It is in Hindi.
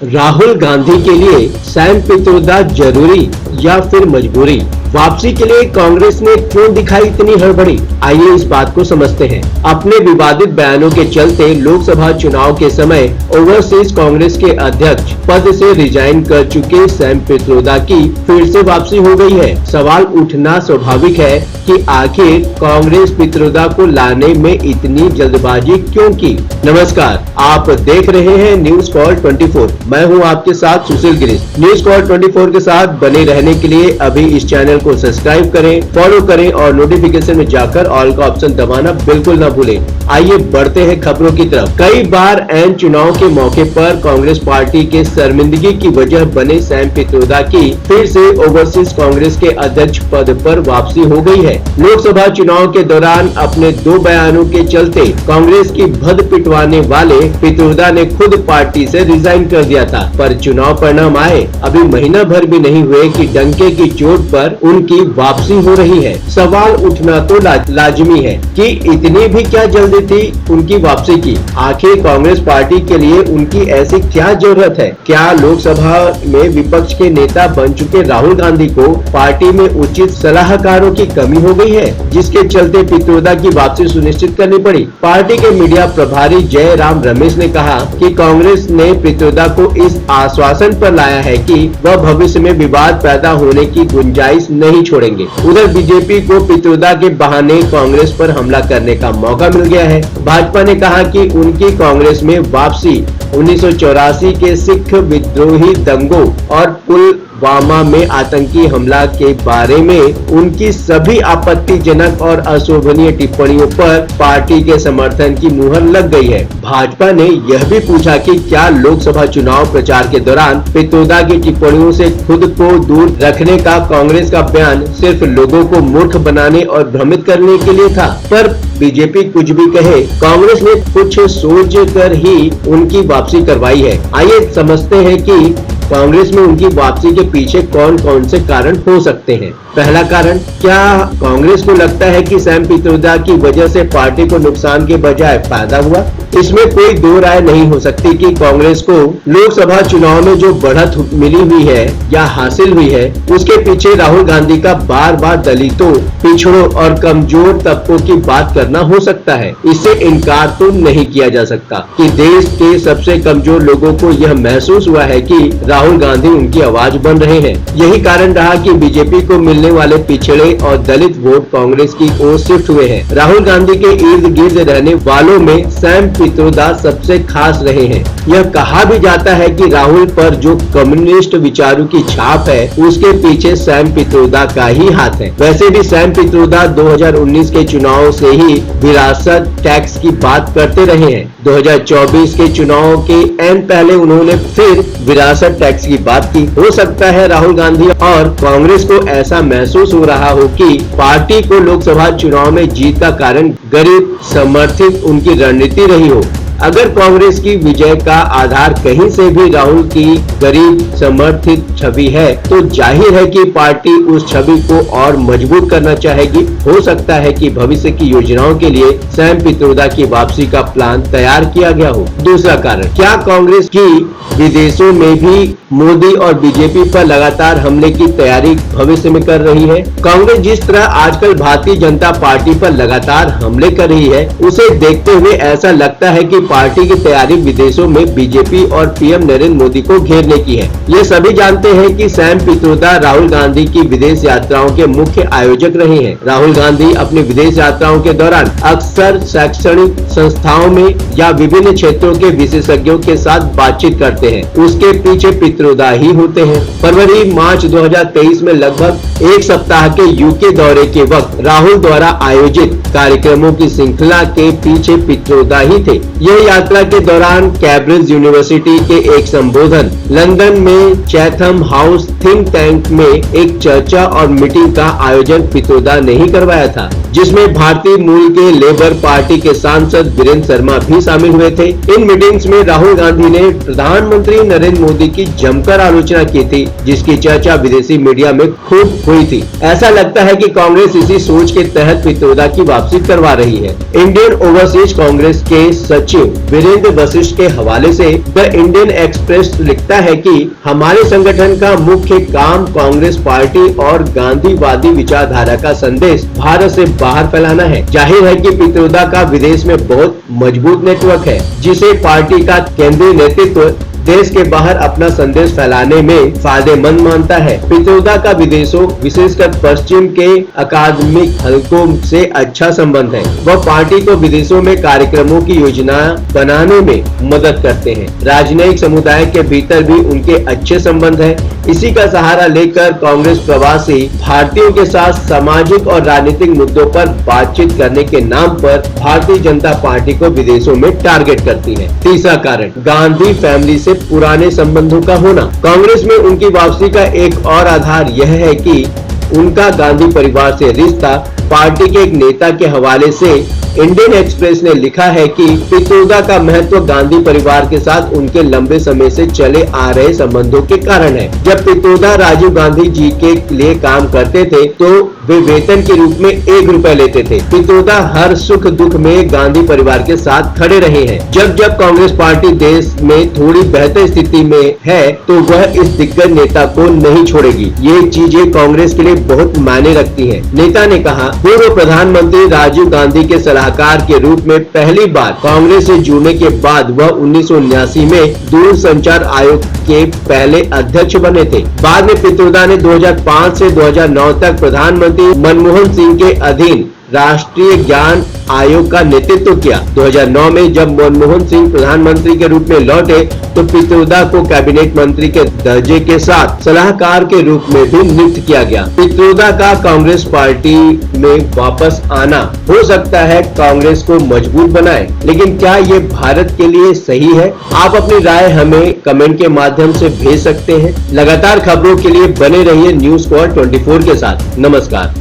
राहुल गांधी के लिए सैम पित्रोदा जरूरी या फिर मजबूरी? वापसी के लिए कांग्रेस ने क्यों दिखाई इतनी हड़बड़ी? आइए इस बात को समझते हैं। अपने विवादित बयानों के चलते लोकसभा चुनाव के समय ओवरसीज कांग्रेस के अध्यक्ष पद से रिजाइन कर चुके सैम पित्रोदा की फिर से वापसी हो गई है। सवाल उठना स्वाभाविक है कि आखिर कांग्रेस पित्रोदा को लाने में इतनी जल्दबाजी क्यों की? नमस्कार, आप देख रहे हैं न्यूज कॉल 24। मैं हूं आपके साथ सुशील गिरीश। न्यूज कॉल 24 के साथ बने रहने के लिए अभी इस चैनल को सब्सक्राइब करें, फॉलो करें और नोटिफिकेशन में जाकर ऑल का ऑप्शन दबाना बिल्कुल न भूलें। आइए बढ़ते हैं खबरों की तरफ। कई बार ऐन चुनाव के मौके पर कांग्रेस पार्टी के शर्मिंदगी की वजह बने सैम पित्रोदा की फिर से ओवरसीज कांग्रेस के अध्यक्ष पद पर वापसी हो गई है। लोकसभा चुनाव के दौरान अपने 2 बयानों के चलते कांग्रेस की भद पिटवाने वाले पित्रोदा ने खुद पार्टी से रिजाइन कर दिया था, पर चुनाव परिणाम आए अभी महीना भर भी नहीं हुए कि डंके की चोट पर उनकी वापसी हो रही है। सवाल उठना तो लाजमी है कि इतनी भी क्या जल्दी थी उनकी वापसी की? आखिर कांग्रेस पार्टी के लिए उनकी ऐसी क्या जरूरत है? क्या लोकसभा में विपक्ष के नेता बन चुके राहुल गांधी को पार्टी में उचित सलाहकारों की कमी हो गई है, जिसके चलते पित्रोदा की वापसी सुनिश्चित करनी पड़ी? पार्टी के मीडिया प्रभारी जयराम रमेश ने कहा कि कांग्रेस ने पित्रोदा को इस आश्वासन पर लाया है कि वह भविष्य में विवाद पैदा होने की गुंजाइश नहीं छोड़ेंगे। उधर बीजेपी को पित्रोदा के बहाने कांग्रेस पर हमला करने का मौका मिल गया है। भाजपा ने कहा कि उनकी कांग्रेस में वापसी 1984 के सिख विद्रोही दंगों और पुलवामा में आतंकी हमला के बारे में उनकी सभी आपत्तिजनक और अशोभनीय टिप्पणियों पर पार्टी के समर्थन की मुहर लग गई है। भाजपा ने यह भी पूछा कि क्या लोकसभा चुनाव प्रचार के दौरान पित्रोदा की टिप्पणियों से खुद को दूर रखने का कांग्रेस का बयान सिर्फ लोगों को मूर्ख बनाने और भ्रमित करने के लिए था? पर बीजेपी कुछ भी कहे, कांग्रेस ने कुछ सोच कर ही उनकी वापसी करवाई है। आइए समझते हैं कि कांग्रेस में उनकी वापसी के पीछे कौन कौन से कारण हो सकते हैं। पहला कारण, क्या कांग्रेस को लगता है कि सैम पित्रोदा की वजह से पार्टी को नुकसान के बजाय फायदा हुआ? इसमें कोई दो राय नहीं हो सकती कि कांग्रेस को लोकसभा चुनाव में जो बढ़त मिली हुई है या हासिल हुई है, उसके पीछे राहुल गांधी का बार बार दलितों, पिछड़ों और कमजोर तबकों की बात करना हो सकता है। इससे इनकार तो नहीं किया जा सकता कि देश के सबसे कमजोर लोगों को यह महसूस हुआ है कि राहुल गांधी उनकी आवाज बन रहे हैं। यही कारण रहा कि बीजेपी को मिलने वाले पिछड़े और दलित वोट कांग्रेस की ओर शिफ्ट हुए हैं। राहुल गांधी के इर्द गिर्द रहने वालों में सैम पित्रोदा सबसे खास रहे हैं। यह कहा भी जाता है कि राहुल पर जो कम्युनिस्ट विचारों की छाप है, उसके पीछे सैम पित्रोदा का ही हाथ है। वैसे भी सैम पित्रोदा 2019 के चुनाव से ही विरासत टैक्स की बात करते रहे हैं। 2024 के चुनाव के एन पहले उन्होंने फिर विरासत टैक्स की बात की। हो सकता है राहुल गांधी और कांग्रेस को ऐसा महसूस हो रहा हो कि पार्टी को लोकसभा चुनाव में जीत का कारण गरीब समर्थित उनकी रणनीति रही हो। अगर कांग्रेस की विजय का आधार कहीं से भी राहुल की गरीब समर्थित छवि है, तो जाहिर है कि पार्टी उस छवि को और मजबूत करना चाहेगी। हो सकता है कि भविष्य की योजनाओं के लिए सैम पित्रोदा की वापसी का प्लान तैयार किया गया हो। दूसरा कारण, क्या कांग्रेस की विदेशों में भी मोदी और बीजेपी पर लगातार हमले की तैयारी भविष्य में कर रही है? कांग्रेस जिस तरह आजकल भारतीय जनता पार्टी पर लगातार हमले कर रही है, उसे देखते हुए ऐसा लगता है कि पार्टी की तैयारी विदेशों में बीजेपी और पीएम नरेंद्र मोदी को घेरने की है। ये सभी जानते हैं कि सैम पित्रोदा राहुल गांधी की विदेश यात्राओं के मुख्य आयोजक रहे हैं। राहुल गांधी अपनी विदेश यात्राओं के दौरान अक्सर शैक्षणिक संस्थाओं में या विभिन्न क्षेत्रों के विशेषज्ञों के साथ बातचीत करते हैं। उसके पीछे पित्रोदा ही होते हैं। फरवरी मार्च 2023 में लगभग एक सप्ताह के यूके दौरे के वक्त राहुल द्वारा आयोजित कार्यक्रमों की श्रृंखला के पीछे पित्रोदा ही थे। यह यात्रा के दौरान कैम्ब्रिज यूनिवर्सिटी के एक संबोधन, लंदन में चैथम हाउस थिंक टैंक में एक चर्चा और मीटिंग का आयोजन पित्रोदा ने ही करवाया था, जिसमें भारतीय मूल के लेबर पार्टी के सांसद वीरेंद्र शर्मा भी शामिल हुए थे। इन मीटिंग्स में राहुल गांधी ने प्रधानमंत्री नरेंद्र मोदी की जमकर आलोचना की थी, जिसकी चर्चा विदेशी मीडिया में खूब हुई थी। ऐसा लगता है कि कांग्रेस इसी सोच के तहत पित्रोदा की वापसी करवा रही है। इंडियन ओवरसीज कांग्रेस के सचिव वीरेंद्र वशिष्ठ के हवाले से द इंडियन एक्सप्रेस लिखता है कि हमारे संगठन का मुख्य काम कांग्रेस पार्टी और गांधीवादी विचारधारा का संदेश भारत से बाहर फैलाना है। जाहिर है कि पित्रोदा का विदेश में बहुत मजबूत नेटवर्क है, जिसे पार्टी का केंद्रीय नेतृत्व देश के बाहर अपना संदेश फैलाने में फायदेमंद मानता है। पित्रोदा का विदेशों, विशेषकर पश्चिम के अकादमिक हलकों से अच्छा संबंध है। वह पार्टी को विदेशों में कार्यक्रमों की योजना बनाने में मदद करते हैं। राजनयिक समुदाय के भीतर भी उनके अच्छे संबंध है। इसी का सहारा लेकर कांग्रेस प्रवासी भारतीयों के साथ सामाजिक और राजनीतिक मुद्दों पर बातचीत करने के नाम पर भारतीय जनता पार्टी को विदेशों में टारगेट करती है। तीसरा कारण, गांधी फैमिली से पुराने संबंधों का होना। कांग्रेस में उनकी वापसी का एक और आधार यह है कि उनका गांधी परिवार से रिश्ता। पार्टी के एक नेता के हवाले से इंडियन एक्सप्रेस ने लिखा है कि पित्रोदा का महत्व गांधी परिवार के साथ उनके लंबे समय से चले आ रहे संबंधों के कारण है। जब पित्रोदा राजीव गांधी जी के लिए काम करते थे तो वे वेतन के रूप में 1 रुपए लेते थे। पित्रोदा हर सुख दुख में गांधी परिवार के साथ खड़े रहे हैं। जब जब कांग्रेस पार्टी देश में थोड़ी बेहतर स्थिति में है तो वह इस दिग्गज नेता को नहीं छोड़ेगी। ये चीजें कांग्रेस के लिए बहुत मायने रखती है। नेता ने कहा, पूर्व प्रधानमंत्री राजीव गांधी के सलाहकार के रूप में पहली बार कांग्रेस से जुड़ने के बाद वह 1979 में दूरसंचार आयोग के पहले अध्यक्ष बने थे। बाद में पित्रोदा ने 2005 से 2009 तक प्रधानमंत्री मनमोहन सिंह के अधीन राष्ट्रीय ज्ञान आयोग का नेतृत्व किया। 2009 में जब मनमोहन सिंह प्रधानमंत्री के रूप में लौटे तो पित्रोदा को कैबिनेट मंत्री के दर्जे के साथ सलाहकार के रूप में भी नियुक्त किया गया। पित्रोदा का कांग्रेस पार्टी में वापस आना हो सकता है कांग्रेस को मजबूत बनाए, लेकिन क्या ये भारत के लिए सही है? आप अपनी राय हमें कमेंट के माध्यम से भेज सकते हैं। लगातार खबरों के लिए बने रहिए न्यूज़ स्क्वाड 24 के साथ। नमस्कार।